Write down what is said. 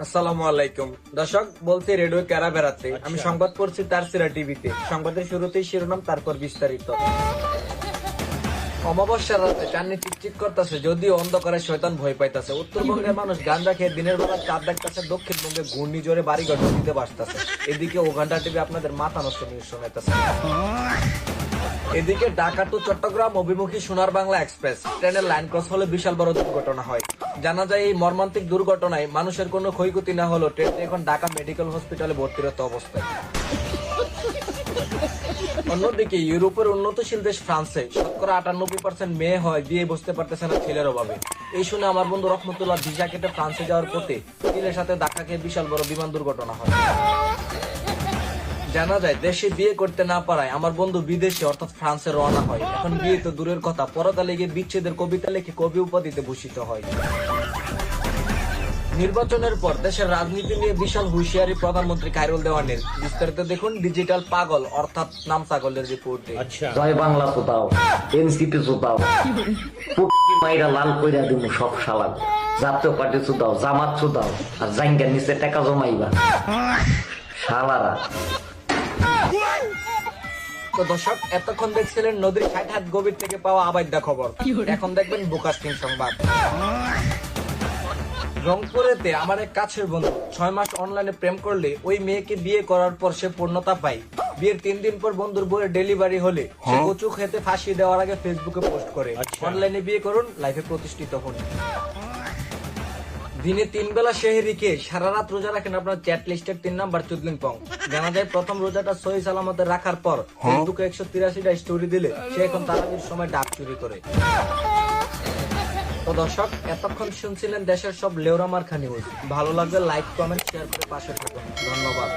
আসসালামু আলাইকুম দর্শক, বলছি রেডিও ক্যারা বেড়াতে। আমি সংবাদ পড়ছি তারসিরা টিভিতে। সংবাদের শুরুতেই শিরোনাম, তারপর বিস্তারিত। অমাবস্যার রাতে চাঁদনি চিকচিক করতেছে, যদিও অন্ধকারে শয়তান ভয় পাইতেছে। উত্তরবঙ্গের মানুষ গাঁজা খেয়ে দিনের বেলা চাঁদ দেখতেছে, দক্ষিণবঙ্গে ঘূর্ণিঝড়ে বাড়িঘর নদীতে ভাসতেছে। এদিকে ওগান্ডা টিভি আপনাদের মাথা নষ্ট নিউজ শোনাইতেছে। এদিকে ঢাকা টু চট্টগ্রাম অভিমুখী সোনার বাংলা এক্সপ্রেস ট্রেনের লাইন ক্রস হলে বিশাল বড় দুর্ঘটনা হয়। জানা যায় এই মর্মান্তিক দুর্ঘটনায় মানুষের কোনো ক্ষয়ক্ষতি না হলেও ট্রেনটি এখন ঢাকা মেডিকেল হসপিটালে ভর্তিরত অবস্থায়। অন্যদিকে ইউরোপের উন্নতশীল দেশ ফ্রান্সে শতকরা 98% মেয়ে হয় বিয়ে বসতে পারতেছে না ছেলের অভাবে। এই শুনে আমার বন্ধু রহমতুল্লাহ ভিসা কেটে ফ্রান্সে যাওয়ার পথে ছেলের সাথে ধাক্কা খেয়ে বিশাল বড় বিমান দুর্ঘটনা হয়। জানা যায় দেশে বিয়ে করতে না পারায় আমার বন্ধু বিদেশে অর্থাৎ ফ্রান্সে রওনা হয়। এখন বিয়ে তো দূরের কথা, পরকালে গিয়ে বিচ্ছেদের কবিতা লিখে কবি উপাধিতে ভূষিত হয়। নির্বাচনের পর দেশের রাজনীতি নিয়ে বিশাল হুঁশিয়ারি প্রধানমন্ত্রী খায়রুল দেওয়ানের। বিস্তারিত দেখুন ডিজিটাল পাগল অর্থাৎ নাম ছাগলের রিপোর্টে। জয় বাংলা চোদাও, এনসিপি চোদাও, পুটকি মাইরা লাল কইরা দিমু সব শালাক। জাতীয় পার্টি চোদাও, জামাত চোদাও, আর জাইঙ্গার নিচে টাকা জমাইবা শালারা। তো দর্শক, এতক্ষণ দেখছিলেন নদীর ৬০ হাত গভীর থেকে পাওয়া আবাইদ্যা খবর। এখন দেখবেন বুকাস্টিং সংবাদ। রংপুরেতে আমার এক কাছের বন্ধু ৬ মাস অনলাইনে প্রেম করলে ওই মেয়েকে বিয়ে করার পর সে পূর্ণতা পায়। বিয়ের ৩ দিন পর বন্ধুর বউয়ের ডেলিভারি হলে সে কচু খেতে ফাঁসি দেওয়ার আগে ফেসবুকে পোস্ট করে, অনলাইনে বিয়ে করুন, লাইফে প্রতিষ্ঠিত হন। দিনে ৩ বেলা সেহরি খেয়ে সারা রাত রোজা রাখেন আপনার চ্যাট লিস্টের ৩ নাম্বার চুদলিং পং। জানা যায় প্রথম রোজাটা সহি সালামতে রাখার পর ফেসবুকে 183টা স্টোরি দিলে সে এখন তারাবির সময় ডাক চুরি করে। তো দর্শক, এতক্ষণ শুনছিলেন দেশের সব লেওরা মার্কা নিউজ। ভালো লাগলে লাইক, কমেন্ট, শেয়ার করে পাশে থাকুন। ধন্যবাদ।